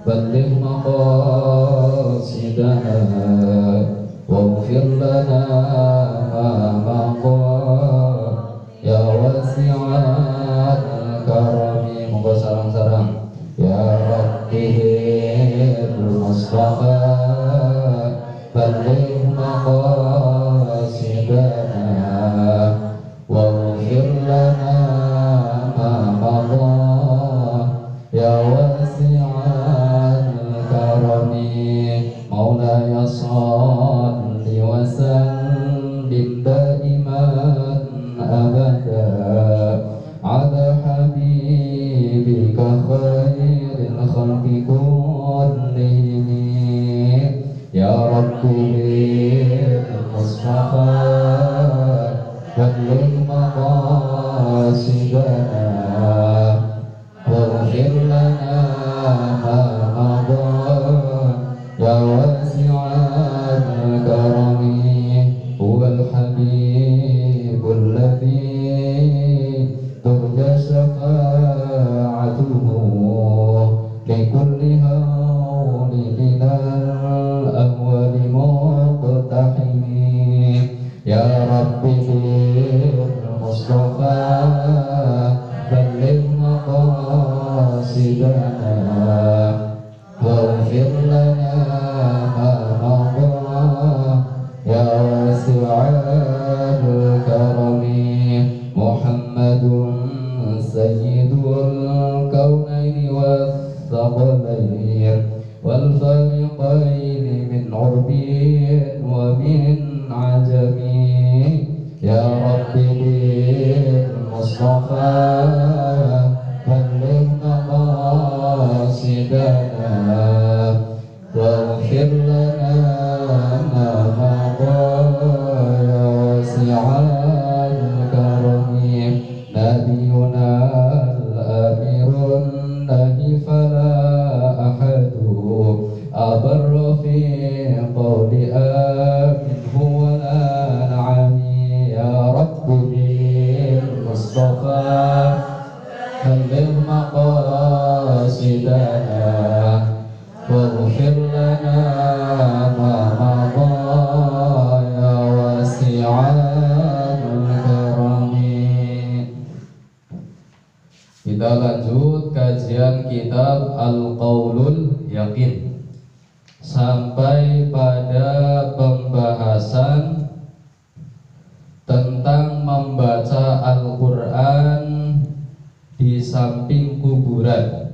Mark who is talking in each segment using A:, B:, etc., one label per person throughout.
A: بلغ مقاصدنا واغفر لنا ما مضى يا واسع الكرم. Moga sarang-sarang ya Rabbi Mustafa balligh maqasidana waghfir lana ma madha ya wasi'al karami. Maulaya salli wa sallim daiman abada ala habibika khairil khalqi kullihim ya Rabbi Mustafa balligh maqasidana waghfir lana ma madha ya wasi'al karami. Huwal habibul ladzi turja syafa'atuhu likulli hawli minal ahwali muqtahimi ya Rabbi Mustafa balligh maqasidana waghfir lana ma madha ya wasi'al karami. Muhammadun sayyidul kaunaini wathaqalain wal fariqain min urbin wa min ajami ya Rabbi Mustafa balligh maqasidana waghfir lana ma madha ya wasi'al karami. Nabiyuna al-amirun nahi fala ahadu abarra fi qawli aminhu wa la na'ami ya Rabbi Mustafa balligh maqasidana waghfir lana ma madha ya wasi'al karami. Kita lanjut kajian kitab Al-Qaulul Yakin sampai pada pembahasan tentang membaca Al-Quran di samping kuburan.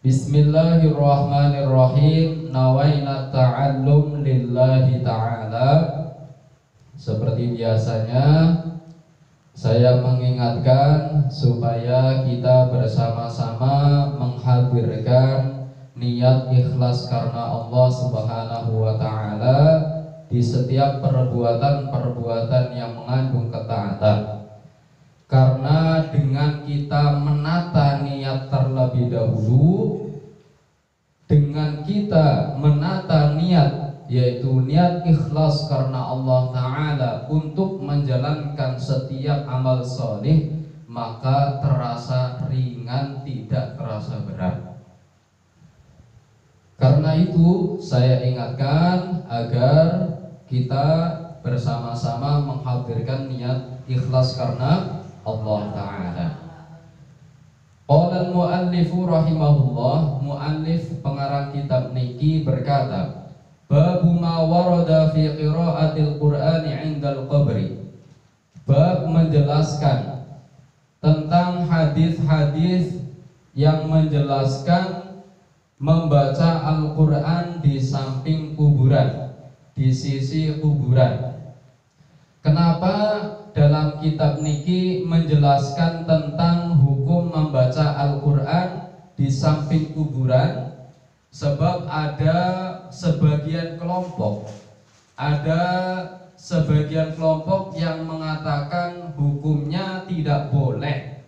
A: Bismillahirrahmanirrahim. Nawaina ta'allum lillahi ta'ala. Seperti biasanya saya mengingatkan supaya kita bersama-sama menghadirkan niat ikhlas karena Allah Subhanahu wa ta'ala di setiap perbuatan-perbuatan yang mengandung ketaatan. Karena dengan kita menata niat terlebih dahulu, dengan kita menata niat yaitu niat ikhlas karena Allah Ta'ala untuk menjalankan setiap amal soleh, maka terasa ringan, tidak terasa berat. Karena itu saya ingatkan agar kita bersama-sama menghadirkan niat ikhlas karena Allah Ta'ala. Qala al-muallifu rahimahullah, muallif pengarang kitab niki berkata, Babu ma warada fi qiraatil Qur'ani 'indal qabri. Bab menjelaskan tentang hadis-hadis yang menjelaskan membaca Al-Qur'an di samping kuburan, di sisi kuburan. Kenapa dalam kitab niki menjelaskan tentang hukum membaca Al-Qur'an di samping kuburan? Sebab ada sebagian kelompok yang mengatakan hukumnya tidak boleh,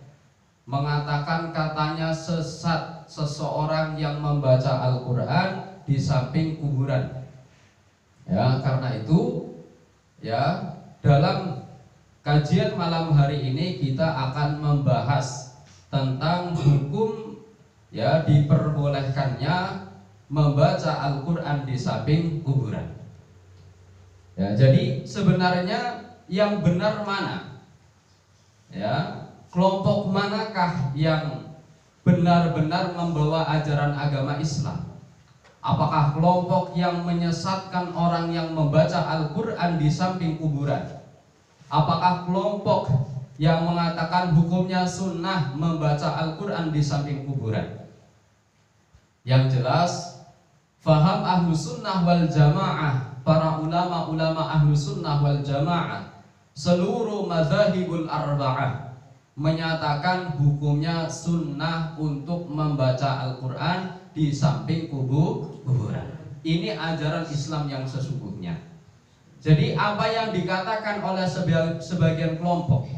A: mengatakan katanya sesat seseorang yang membaca Al-Qur'an di samping kuburan. Ya, karena itu ya, dalam kajian malam hari ini kita akan membahas tentang hukum
B: ya diperbolehkannya membaca Al-Qur'an di samping kuburan. Ya, jadi sebenarnya yang benar mana? Ya, kelompok manakah yang benar-benar membawa ajaran agama Islam? Apakah kelompok yang menyesatkan orang yang membaca Al-Qur'an di samping kuburan? Apakah kelompok yang mengatakan hukumnya sunnah membaca Al-Qur'an di samping kuburan? Yang jelas, faham ahlu sunnah wal jamaah, para ulama-ulama ahlu sunnah wal jamaah, seluruh mazhabul arba'ah menyatakan hukumnya sunnah untuk membaca Al-Qur'an di samping kuburan. Ini ajaran Islam yang sesungguhnya. Jadi apa yang dikatakan oleh sebagian kelompok,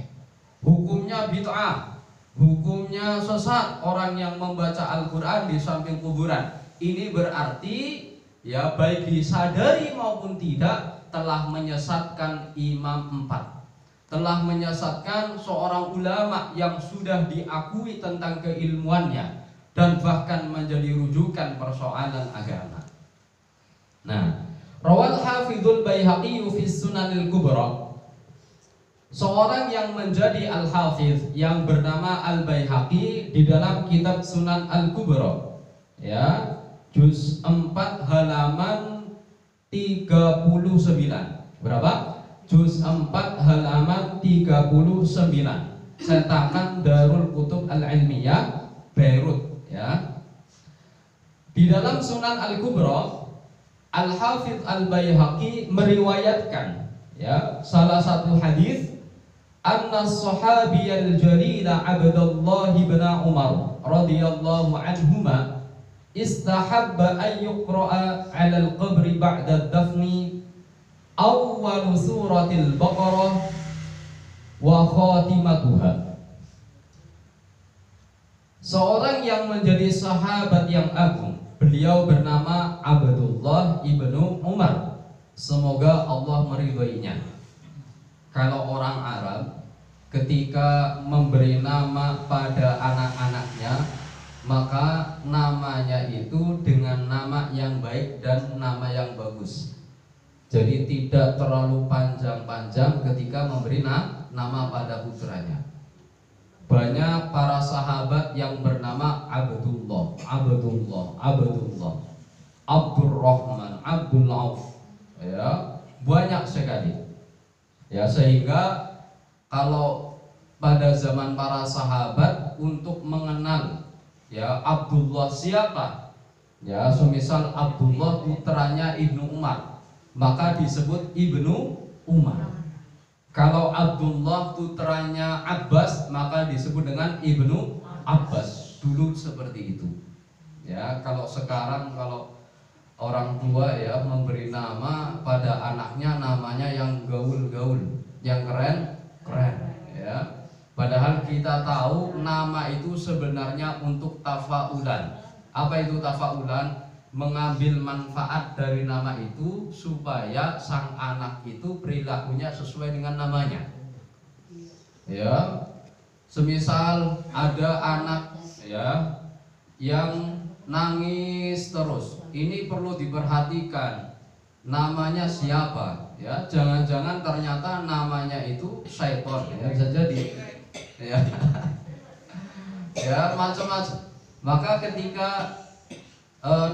B: hukumnya bid'ah, hukumnya sesat orang yang membaca Al-Qur'an di samping kuburan, ini berarti ya baik disadari maupun tidak telah menyesatkan imam 4, telah menyesatkan seorang ulama yang sudah diakui tentang keilmuannya dan bahkan menjadi rujukan persoalan agama. Nah, rawal Hafidhul Baihaqi fi Sunanil Kubra, seorang yang menjadi al-Hafidh yang bernama Al-Baihaqi di dalam kitab Sunan Al-Kubra, ya, juz 4 halaman 39. Berapa? Juz 4 halaman 39. Cetakan Darul Kutub Al-Ilmiyah Beirut, ya. Di dalam Sunan Al-Kubra, Al-Hafidh Al-Baihaqi meriwayatkan, ya, salah satu hadis, anna sahabiyal jalila Abdullah bin Umar radhiyallahu anhuma istahabba an yuqra'a 'ala al-qabri ba'da ad-dafni awwal suratil Baqarah wa khatimatuha. Seorang yang menjadi sahabat yang agung, beliau bernama Abdullah ibnu Umar, semoga Allah meridhoinya. Kalau orang Arab ketika memberi nama pada anak-anaknya, maka namanya itu dengan nama yang baik dan nama yang bagus. Jadi tidak terlalu panjang-panjang ketika memberi nama pada putranya. Banyak para sahabat yang bernama Abdullah, Abdurrahman, Abdul Auf, ya, banyak sekali. Ya, sehingga kalau pada zaman para sahabat untuk mengenal, ya, Abdullah siapa, ya, semisal Abdullah putranya Ibnu Umar, maka disebut Ibnu Umar. Kalau Abdullah putranya Abbas, maka disebut dengan Ibnu Abbas. Dulu seperti itu. Ya, kalau sekarang kalau orang tua, ya, memberi nama pada anaknya namanya yang gaul-gaul, yang keren, ya. Padahal kita tahu nama itu sebenarnya untuk tafaulan. Apa itu tafaulan? Mengambil manfaat dari nama itu supaya sang anak itu perilakunya sesuai dengan namanya. Ya, semisal ada anak, ya, yang nangis terus, ini perlu diperhatikan namanya siapa, ya. Jangan-jangan ternyata namanya itu syaiton, ya, bisa jadi, ya. Ya, macam-macam. Maka ketika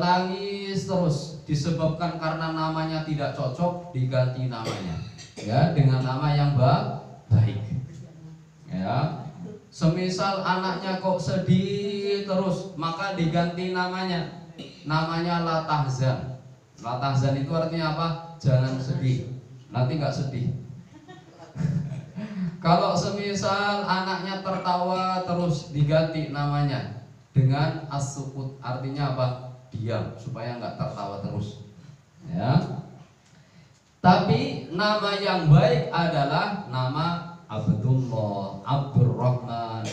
B: nangis terus disebabkan karena namanya tidak cocok, diganti namanya, ya, dengan nama yang baik, ya. Semisal anaknya kok sedih terus, maka diganti namanya La tahzan. La tahzan itu artinya apa? Jangan sedih, nanti nggak sedih. Kalau semisal anaknya tertawa terus, diganti namanya dengan as-sukut, artinya apa? Diam, supaya nggak tertawa terus, ya. Tapi nama yang baik adalah nama Abdullah, Abdurrahman,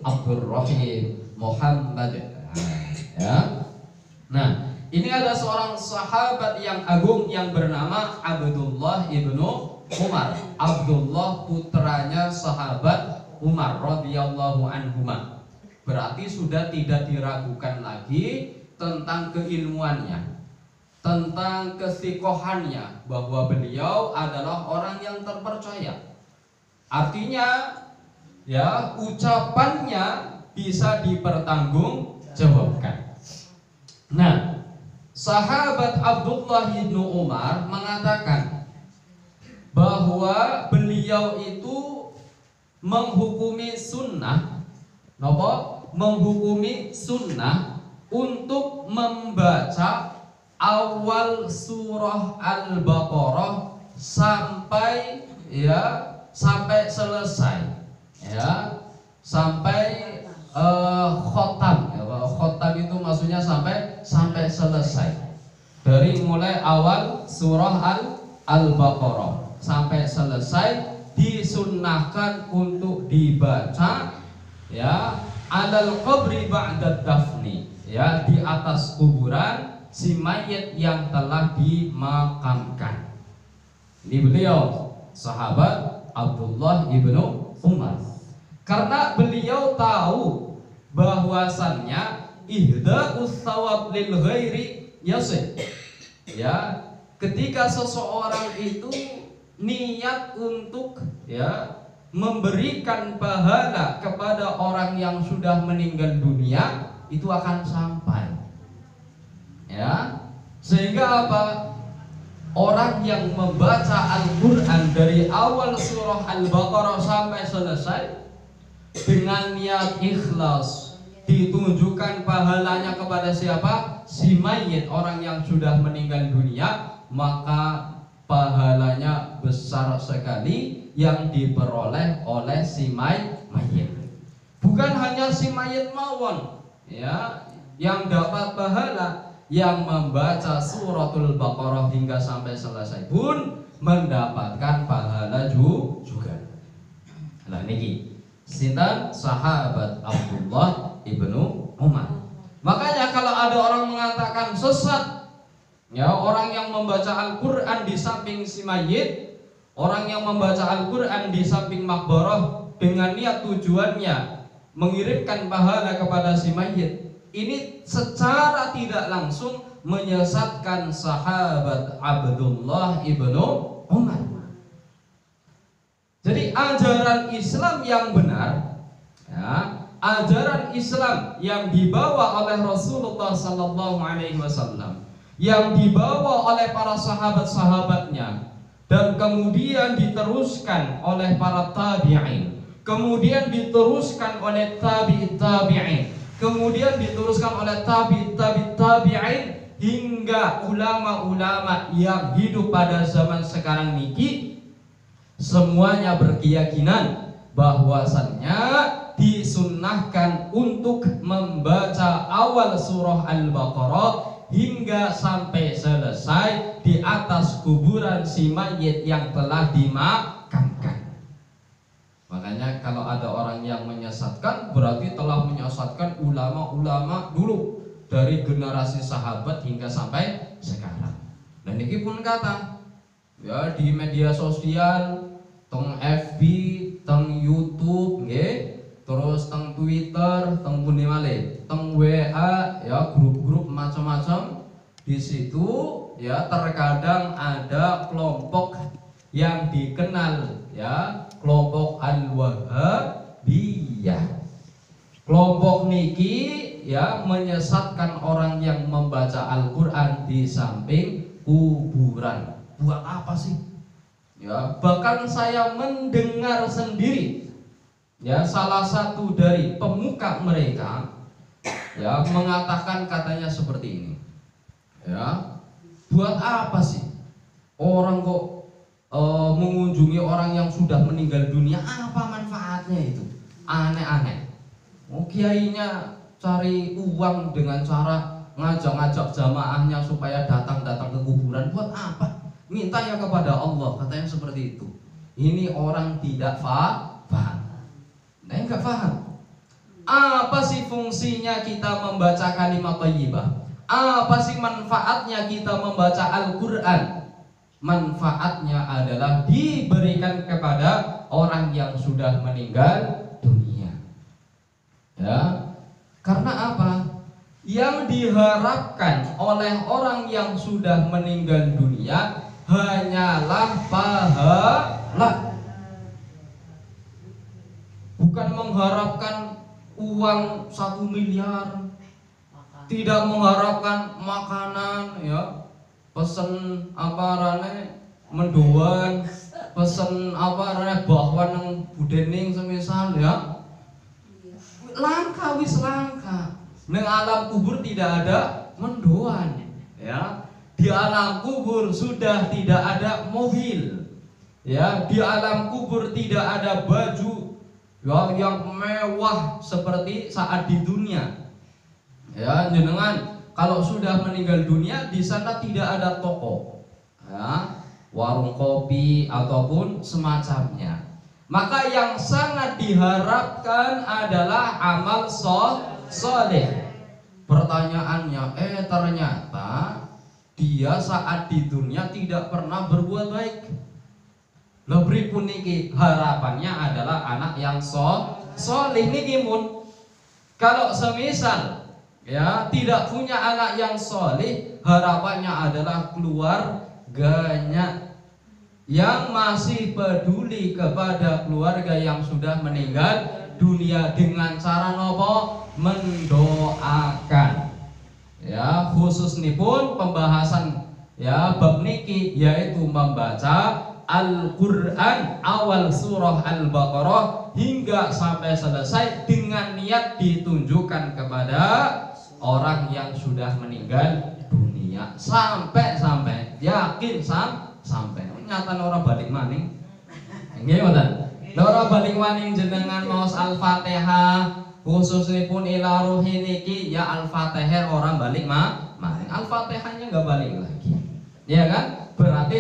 B: Abdurrahim, Muhammad, ya. Nah, ini ada seorang sahabat yang agung yang bernama Abdullah ibnu Umar. Abdullah putranya sahabat Umar radhiyallahu anhuma. berarti sudah tidak diragukan lagi tentang keilmuannya, tentang kesikohannya, bahwa beliau adalah orang yang terpercaya. Artinya ya, ucapannya bisa dipertanggungjawabkan. Nah, sahabat Abdullah bin Umar mengatakan bahwa beliau itu menghukumi sunnah, menghukumi sunnah untuk membaca awal surah Al-Baqarah sampai selesai, ya, sampai khotam. Khotam itu maksudnya sampai selesai. Dari mulai awal surah Al-Baqarah sampai selesai disunnahkan untuk dibaca, ya, alal qabri ba'da dafni, ya, di atas kuburan si mayit yang telah dimakamkan. Ini beliau sahabat Abdullah ibnu Umar, karena beliau tahu bahwasannya ihda'us thawab lil ghairi yasih, ya, ketika seseorang itu niat untuk, ya, memberikan pahala kepada orang yang sudah meninggal dunia, itu akan sampai, ya, sehingga apa? Orang yang membaca Al-Quran dari awal surah Al-Baqarah sampai selesai dengan niat ikhlas, ditunjukkan pahalanya kepada siapa? Si mayit, orang yang sudah meninggal dunia, maka pahalanya besar sekali yang diperoleh oleh si mayit. Bukan hanya si mayit mawon, ya, yang dapat pahala, yang membaca suratul Baqarah hingga sampai selesai pun mendapatkan pahala juga. Nah niki sinten sahabat Abdullah ibnu Umar. Makanya kalau ada orang mengatakan sesat, ya, orang yang membaca Al-Quran di samping si mayit, orang yang membaca Al-Quran di samping makbarah dengan niat tujuannya mengirimkan pahala kepada si mayit, ini secara tidak langsung menyesatkan sahabat Abdullah ibnu Umar. Jadi ajaran Islam yang benar, ya, ajaran Islam yang dibawa oleh Rasulullah SAW, yang dibawa oleh para sahabat-sahabatnya, dan kemudian diteruskan oleh para tabi'in, kemudian diteruskan oleh tabi'in, kemudian diteruskan oleh tabi'in hingga ulama-ulama yang hidup pada zaman sekarang niki, semuanya berkeyakinan bahwasannya disunnahkan untuk membaca awal surah Al-Baqarah hingga sampai selesai di atas kuburan si mayit yang telah dimakamkan. Makanya kalau ada orang yang menyesatkan, berarti telah menyesatkan ulama-ulama dulu dari generasi sahabat hingga sampai sekarang. Dan ini pun kata, ya, di media sosial, teng FB, teng YouTube, nggih, terus teng Twitter, teng pundi malih, teng WA, ya, grup-grup macam-macam. Di situ, ya, terkadang ada kelompok yang dikenal, ya, kelompok Al-Wahhabiyah. Kelompok niki, ya, menyesatkan orang yang membaca Al-Quran di samping kuburan. Buat apa sih? Ya, bahkan saya mendengar sendiri, ya, salah satu dari pemuka mereka, ya, mengatakan katanya seperti ini, ya, buat apa sih orang kok mengunjungi orang yang sudah meninggal dunia? Apa manfaatnya itu? Aneh-aneh. Oh, kiainya cari uang dengan cara ngajak-ngajak jamaahnya supaya datang-datang ke kuburan. Buat apa? Mintanya kepada Allah, katanya seperti itu. Ini orang tidak paham. Nah, enggak paham. Apa sih fungsinya kita membaca kalimat thayyibah? Apa sih manfaatnya kita membaca Al-Quran? Manfaatnya adalah diberikan kepada orang yang sudah meninggal dunia. Ya, Karena apa? Yang diharapkan oleh orang yang sudah meninggal dunia hanyalah pahala, bukan mengharapkan uang 1 miliar, tidak mengharapkan makanan, ya, pesen apa rane mendoan, pesen apa rane bahwa nang budening semisal, ya, langka wis langka. Neng alam kubur tidak ada mendoan, ya. Di alam kubur sudah tidak ada mobil, ya. Di alam kubur tidak ada baju yang mewah seperti saat di dunia, ya. Jenengan kalau sudah meninggal dunia di sana tidak ada toko, ya, warung kopi ataupun semacamnya. Maka yang sangat diharapkan adalah amal soleh. Pertanyaannya, ternyata dia saat di dunia tidak pernah berbuat baik. Lebih pun niki harapannya adalah anak yang soleh niki mun. Kalau semisal, ya, tidak punya anak yang soleh, harapannya adalah keluarganya yang masih peduli kepada keluarga yang sudah meninggal dunia dengan cara nopo? Mendoakan. Ya, khusus nih pun pembahasan, ya, bab niki yaitu membaca Al-Qur'an awal surah Al-Baqarah hingga sampai selesai dengan niat ditunjukkan kepada orang yang sudah meninggal dunia sampai yakin sampai nyata orang balik maning. Nggih mboten. Loro balik maning jenengan maos Al-Fatihah khususipun ila ruhi niki ya Al-Fatihah orang balik maning. Al-Fatihahnya enggak balik lagi. Ya kan? Berarti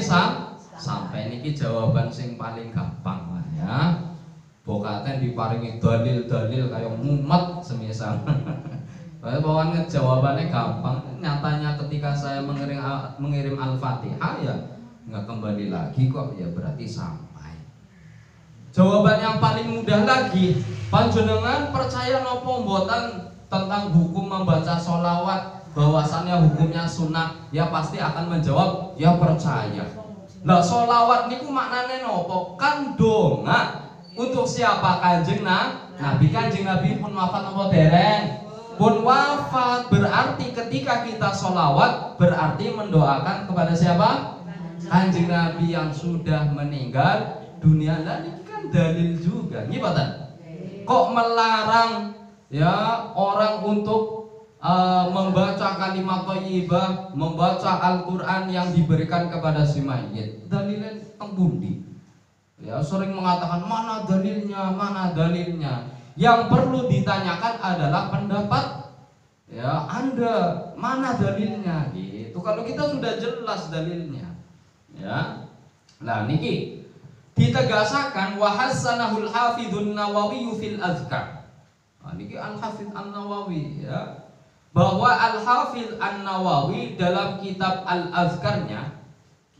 B: sampai niki jawaban sing paling gampang lah, ya. Bokaten diparingi dalil-dalil kayak mumet semisal. Pokoknya jawabannya gampang. Nyatanya ketika saya mengirim Al-Fatihah ya nggak kembali lagi kok, ya berarti sampai. Jawaban yang paling mudah lagi, panjenengan percaya nopo mboten tentang hukum membaca sholawat, bahwasannya hukumnya sunnah? Ya pasti akan menjawab ya percaya. Lah sholawat niku maknane nopo? Kan donga. Untuk siapa? Kanjeng Nabi. Kanjeng Nabi pun wafat nopo dereng? Pun wafat. Berarti ketika kita sholawat berarti mendoakan kepada siapa? Kanjeng Nabi yang sudah meninggal dunia. Lah ini kan dalil juga. Gimana? Kok melarang, ya, orang untuk membaca kalimat thayyibah, membaca Al-Qur'an yang diberikan kepada si mayit? Dalilnya teng pundi? Ya, sering mengatakan mana dalilnya. Yang perlu ditanyakan adalah pendapat, ya, Anda, mana dalilnya gitu. Kalau kita sudah jelas dalilnya, ya. Nah niki ditegasakan wa hasanahul hafidhun Nawawi fil azkar. Nah, niki Al-Hafidz An-Nawawi, ya, bahwa Al-Hafidz An-Nawawi dalam kitab Al-Azkarnya,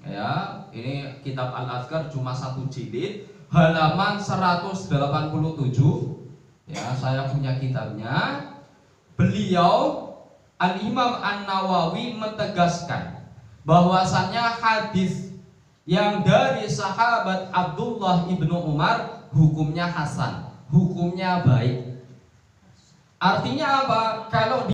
B: ya, ini kitab Al-Azkar cuma 1 jilid, halaman 187. Ya, saya punya kitabnya. Beliau Al-Imam An-Nawawi mentegaskan bahwasannya hadis yang dari sahabat Abdullah ibnu Umar hukumnya hasan, hukumnya baik. Artinya apa? Kalau